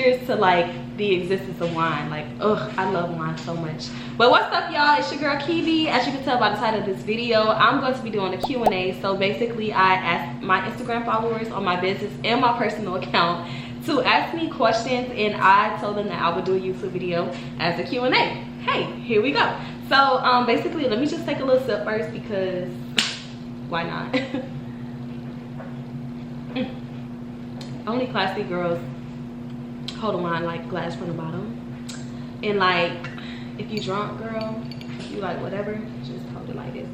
cheers to like the existence of wine. Like, ugh, I love wine so much. But what's up, y'all? It's your girl Kevy. As you can tell by the title of this video, I'm going to be doing a Q&A. So basically, I asked my Instagram followers on my business and my personal account to ask me questions, and I told them that I would do a YouTube video as a Q&A. Hey, here we go. So basically, let me just take a little sip first because why not? Only classy girls hold a wine like glass from the bottom. And like, if you drunk, girl, if you like whatever, just hold it like this.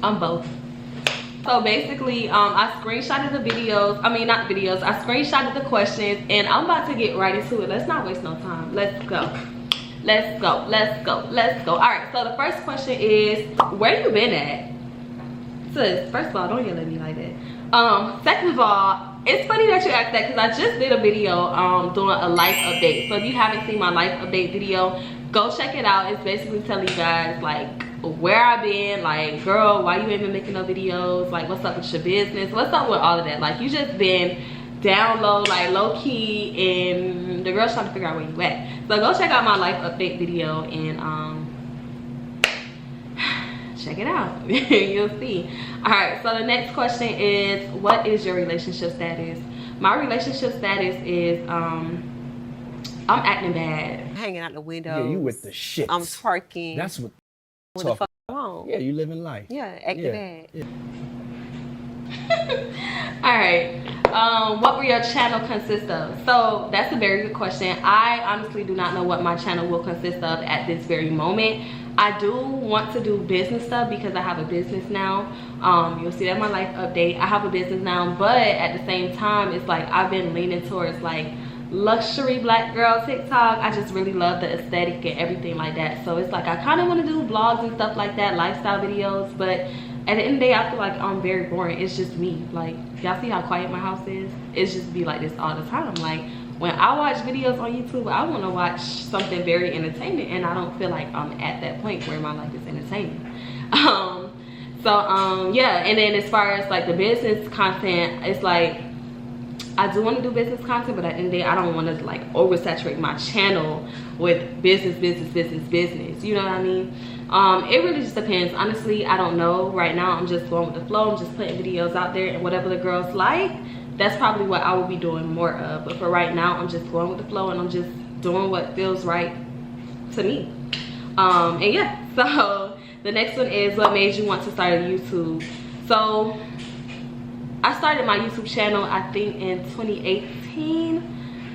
I'm both. So basically, I screenshotted the videos. I mean, not videos. I screenshotted the questions, and I'm about to get right into it. Let's not waste no time. Let's go. Let's go. Let's go. Let's go. All right. So the first question is, where you been at? Sis, first of all, don't yell at me like that. Second of all, it's funny that you asked that because I just did a video doing a life update. So if you haven't seen my life update video, go check it out. It's basically telling you guys like where I've been, like, girl, why you ain't been making no videos, like what's up with your business, what's up with all of that. Like, you just been down low, like low key, and the girl's trying to figure out where you at. So go check out my life update video and check it out. You'll see. All right, so the next question is, what is your relationship status? My relationship status is I'm acting bad, hanging out the window. Yeah, you with the shit. I'm twerking. That's what the fuck wrong. Yeah, you living life. Yeah, acting bad. Yeah. All right, what will your channel consist of? So that's a very good question. I honestly do not know what my channel will consist of at this very moment. I do want to do business stuff because I have a business now. You'll see that in my life update. I have a business now, but at the same time, it's like I've been leaning towards like luxury black girl TikTok. I just really love the aesthetic and everything like that. So it's like I kind of want to do vlogs and stuff like that, lifestyle videos, but at the end of the day, I feel like I'm very boring. It's just me. Like, y'all see how quiet my house is? It's just be like this all the time. Like, when I watch videos on YouTube, I want to watch something very entertaining, and I don't feel like I'm at that point where my life is entertaining. Yeah, and then as far as like the business content, it's like I do want to do business content, but at the end of the day, I don't want to like oversaturate my channel with business. You know what I mean? It really just depends. Honestly, I don't know. Right now, I'm just going with the flow. I'm just putting videos out there, and whatever the girls like, that's probably what I will be doing more of. But for right now, I'm just going with the flow, and I'm just doing what feels right to me. And yeah, so the next one is, what made you want to start a YouTube? So I started my YouTube channel, I think, in 2018.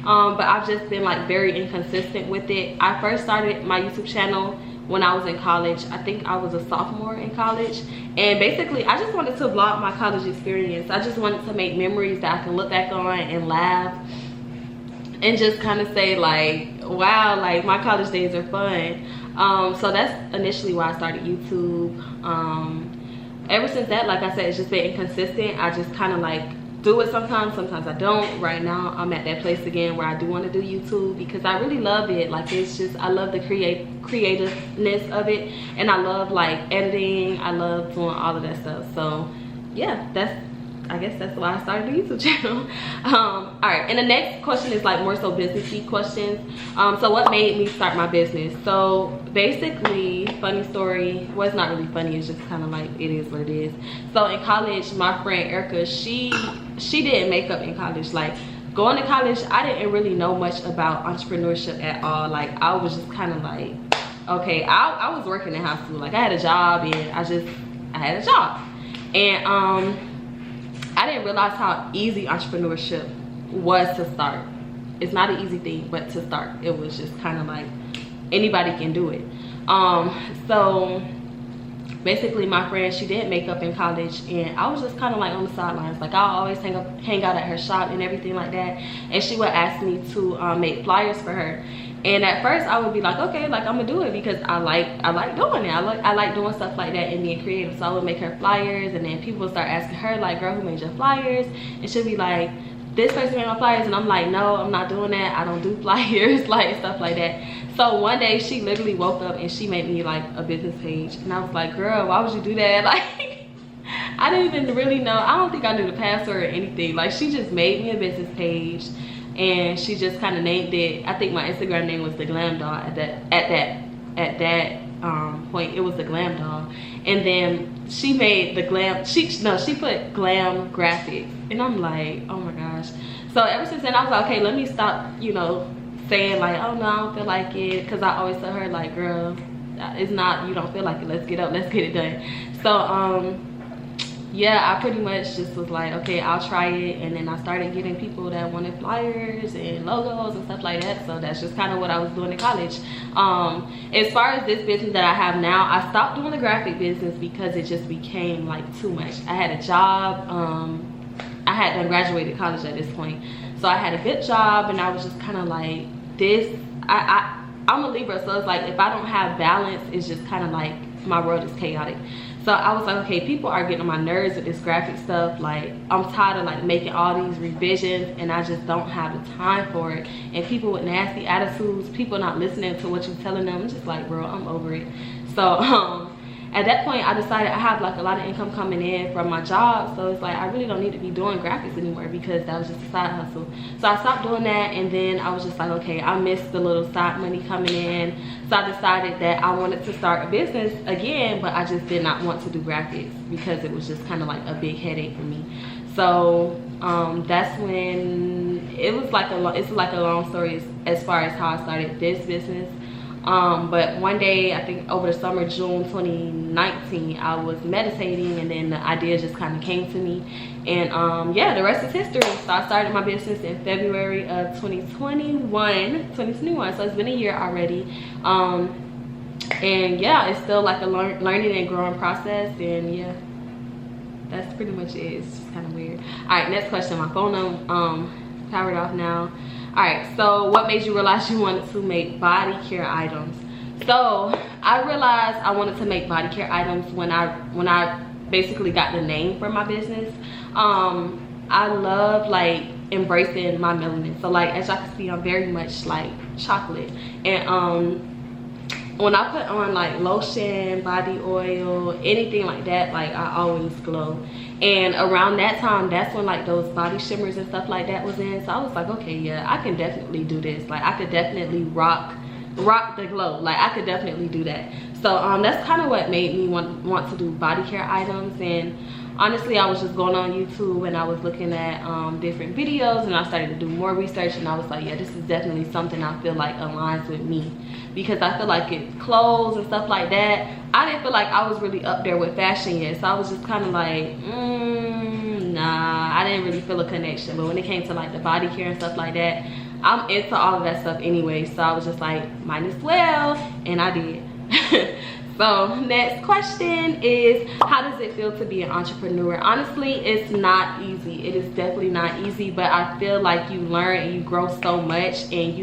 But I've just been like very inconsistent with it. I first started my YouTube channel when I was in college. I think I was a sophomore in college, and basically I just wanted to vlog my college experience. I just wanted to make memories that I can look back on and laugh and just kind of say like, wow, like my college days are fun. So that's initially why I started YouTube. Ever since that, like I said, it's just been inconsistent. I just kind of like do it sometimes I don't. Right now I'm at that place again where I do want to do YouTube because I really love it. Like, it's just, I love the creativeness of it, and I love like editing. I love doing all of that stuff. So yeah, I guess that's why I started a YouTube channel. All right, and the next question is like more so businessy questions. So what made me start my business? So basically, funny story. Well, it's not really funny, it's just kind of like, it is what it is. So in college, my friend Erica, she did makeup in college. Like, going to college, I didn't really know much about entrepreneurship at all. Like, I was just kind of like, okay, I was working in high school. Like, I had a job, and I had a job, and I didn't realize how easy entrepreneurship was to start. It's not an easy thing, but to start, it was just kind of like anybody can do it. So basically, my friend, she did makeup in college, and I was just kind of like on the sidelines. Like, I always hang out at her shop and everything like that, and she would ask me to make flyers for her. And at first I would be like, okay, like I'm gonna do it because I like doing it. I like doing stuff like that and being creative. So I would make her flyers, and then people would start asking her like, girl, who made your flyers? And she'll be like, this person made my flyers. And I'm like, no, I'm not doing that. I don't do flyers, like stuff like that. So one day she literally woke up and she made me like a business page, and I was like, girl, why would you do that? Like, I didn't even really know. I don't think I knew the password or anything. Like, she just made me a business page, and she just kind of named it. I think my Instagram name was the Glam Doll at that point. It was the Glam Doll, and then she made the glam. She put glam graphics, and I'm like, oh my gosh. So ever since then, I was like, okay, let me stop, you know, saying like, oh no, I don't feel like it, because I always tell her like, girl, it's not, you don't feel like it, let's get up, let's get it done. So yeah, I pretty much just was like, okay, I'll try it. And then I started getting people that wanted flyers and logos and stuff like that. So that's just kind of what I was doing in college. As far as this business that I have now, I stopped doing the graphic business because it just became like too much. I had a job. I had done graduated college at this point. So I had a good job, and I was just kind of like, this, I'm a Libra, so it's like, if I don't have balance, it's just kind of like, my world is chaotic. So I was like, okay, people are getting on my nerves with this graphic stuff. Like, I'm tired of like making all these revisions, and I just don't have the time for it. And people with nasty attitudes, people not listening to what you're telling them, I'm just like, bro, I'm over it. So at that point, I decided I have like a lot of income coming in from my job, so it's like I really don't need to be doing graphics anymore, because that was just a side hustle. So I stopped doing that, and then I was just like, okay, I missed the little side money coming in. So I decided that I wanted to start a business again, but I just did not want to do graphics because it was just kind of like a big headache for me. So that's when it was like it's like a long story as far as how I started this business. But one day, I think over the summer, June 2019, I was meditating, and then the idea just kind of came to me. And yeah, the rest is history. So I started my business in February of 2021. So it's been a year already. And yeah, it's still like a learning and growing process. And yeah, that's pretty much it. It's just kind of weird. All right, next question. My phone powered off now. All right, so what made you realize you wanted to make body care items? So I realized I wanted to make body care items when I basically got the name for my business. I love like embracing my melanin. So like, as y'all can see, I'm very much like chocolate. And when I put on like lotion, body oil, anything like that, like I always glow. And around that time, that's when like those body shimmers and stuff like that was in. So I was like, okay, yeah, I can definitely do this. Like, I could definitely rock the glow. Like, I could definitely do that. So that's kind of what made me want to do body care items. And honestly, I was just going on YouTube, and I was looking at different videos, and I started to do more research, and I was like, yeah, this is definitely something I feel like aligns with me, because I feel like it's clothes and stuff like that. I didn't feel like I was really up there with fashion yet, so I was just kind of like, nah, I didn't really feel a connection. But when it came to like the body care and stuff like that, I'm into all of that stuff anyway, so I was just like, might as well, and I did. So next question is, how does it feel to be an entrepreneur? Honestly, it's not easy. It is definitely not easy, but I feel like you learn and you grow so much, and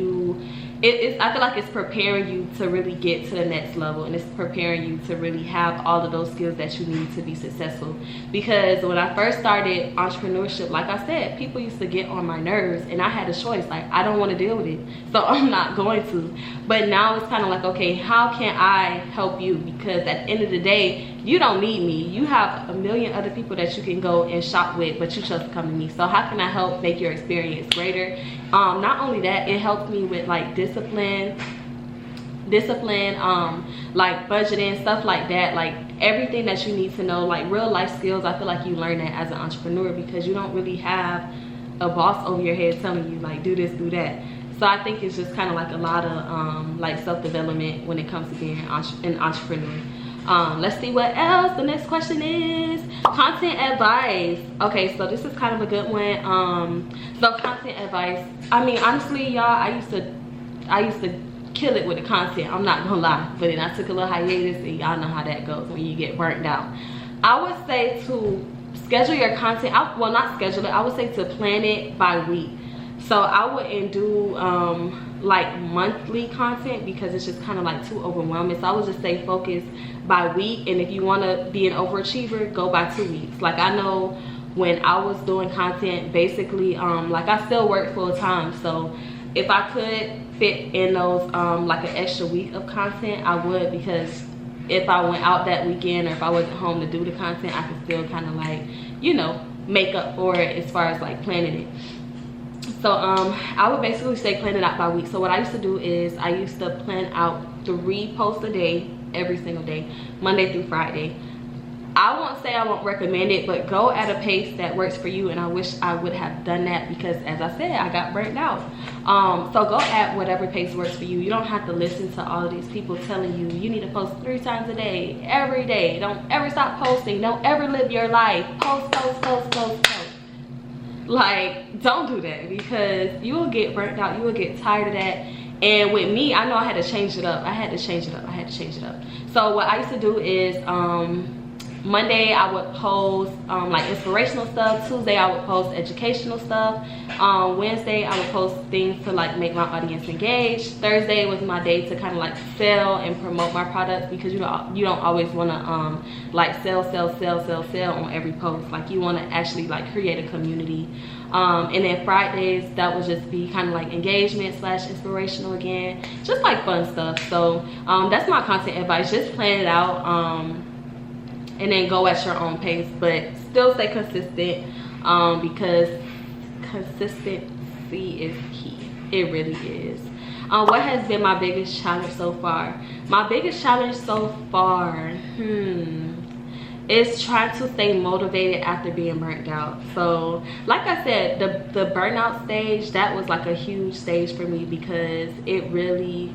I feel like it's preparing you to really get to the next level, and it's preparing you to really have all of those skills that you need to be successful. Because when I first started entrepreneurship, like I said, people used to get on my nerves, and I had a choice. Like, I don't want to deal with it, so I'm not going to. But now it's kind of like, okay, how can I help you? Because at the end of the day, you don't need me. You have a million other people that you can go and shop with, but you chose to come to me. So how can I help make your experience greater? Not only that, it helps me with like discipline, like budgeting, stuff like that. Like everything that you need to know, like real life skills. I feel like you learn that as an entrepreneur, because you don't really have a boss over your head telling you like, do this, do that. So I think it's just kind of like a lot of like self-development when it comes to being an entrepreneur. Let's see what else. The next question is content advice. Okay, so this is kind of a good one. So content advice, I mean, honestly, y'all, I used to kill it with the content, I'm not gonna lie, but then I took a little hiatus, and y'all know how that goes when you get burnt out. I would say to schedule your content, well, not schedule it, I would say to plan it by week. So I wouldn't do like monthly content, because it's just kind of like too overwhelming. So I would just stay focused by week, and if you want to be an overachiever, go by 2 weeks. Like, I know when I was doing content, basically like I still work full time, so if I could fit in those like an extra week of content, I would, because if I went out that weekend or if I wasn't home to do the content, I could still kind of like, you know, make up for it as far as like planning it. So I would basically say plan it out by week. So what I used to do is I used to plan out 3 posts a day, every single day, Monday through Friday. I won't say I won't recommend it, but go at a pace that works for you. And I wish I would have done that because, as I said, I got burnt out. So go at whatever pace works for you. You don't have to listen to all of these people telling you you need to post 3 times a day, every day. Don't ever stop posting. Don't ever live your life. Post, post, post, post, post. Like, don't do that because you will get burnt out. You will get tired of that. And with me, I know I had to change it up. I had to change it up. So what I used to do is Monday I would post like inspirational stuff. Tuesday I would post educational stuff. Wednesday I would post things to like make my audience engage. Thursday was my day to kind of like sell and promote my products because you don't always want to like sell on every post. Like you want to actually like create a community. And then Fridays that would just be kind of like engagement / inspirational again, just like fun stuff. So that's my content advice. Just plan it out. And then go at your own pace, but still stay consistent because consistency is key. It really is. What has been my biggest challenge so far? My biggest challenge so far is trying to stay motivated after being burnt out. So like I said, the burnout stage, that was like a huge stage for me because it really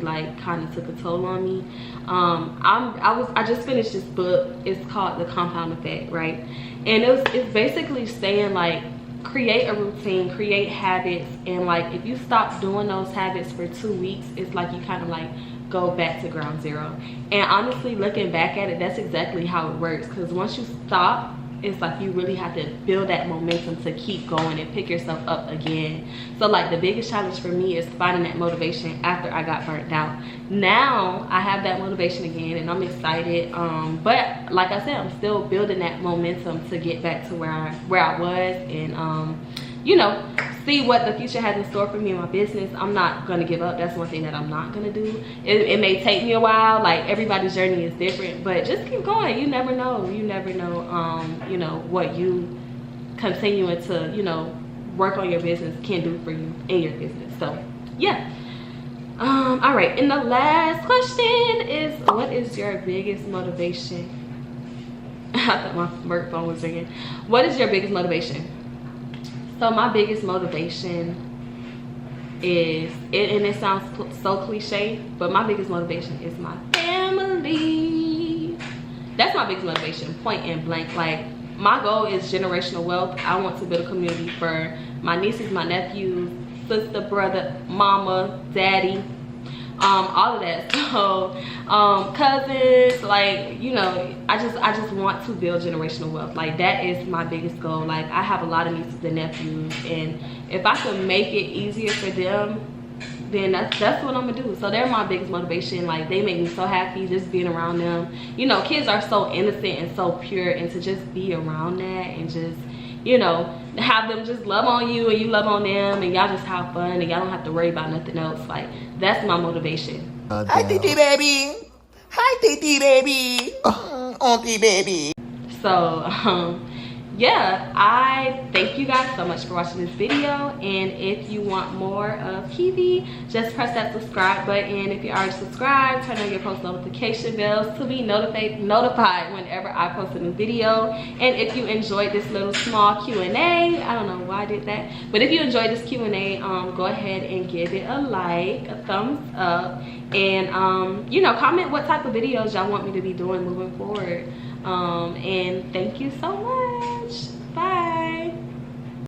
like kind of took a toll on me. I just finished this book. It's called The Compound Effect, right? And it's basically saying like create a routine, create habits, and like if you stop doing those habits for 2 weeks, it's like you kind of like go back to ground zero. And honestly, looking back at it, that's exactly how it works, because once you stop, it's like you really have to build that momentum to keep going and pick yourself up again. So like the biggest challenge for me is finding that motivation after I got burnt out. Now I have that motivation again and I'm excited, but like I said, I'm still building that momentum to get back to where I was, and you know, see what the future has in store for me in my business. I'm not gonna give up. That's one thing that I'm not gonna do. It may take me a while, like everybody's journey is different, but just keep going. You never know. You know what you continuing to, you know, work on your business can do for you in your business. So yeah. All right, and the last question is, what is your biggest motivation? I thought my work phone was ringing. What is your biggest motivation? So my biggest motivation is, and it sounds so cliche, but my biggest motivation is my family. That's my biggest motivation, point and blank. Like, my goal is generational wealth. I want to build a community for my nieces, my nephews, sister, brother, mama, daddy, all of that. So cousins, like, you know, I just want to build generational wealth. Like, that is my biggest goal. Like, I have a lot of nieces and nephews, and if I can make it easier for them, then that's what I'm gonna do. So they're my biggest motivation. Like, they make me so happy just being around them. You know, kids are so innocent and so pure, and to just be around that and just, you know, have them just love on you and you love on them, and y'all just have fun and y'all don't have to worry about nothing else. Like, that's my motivation. Hi, Titi baby. Hi, Titi baby. Auntie baby. So yeah, I thank you guys so much for watching this video, and if you want more of Kevy, just press that subscribe button. If you already subscribed, turn on your post notification bells to be notified whenever I post a new video. And if you enjoyed this little small Q&A, I don't know why I did that, but if you enjoyed this Q&A, go ahead and give it a like, a thumbs up, and you know, comment what type of videos y'all want me to be doing moving forward. And thank you so much. Bye.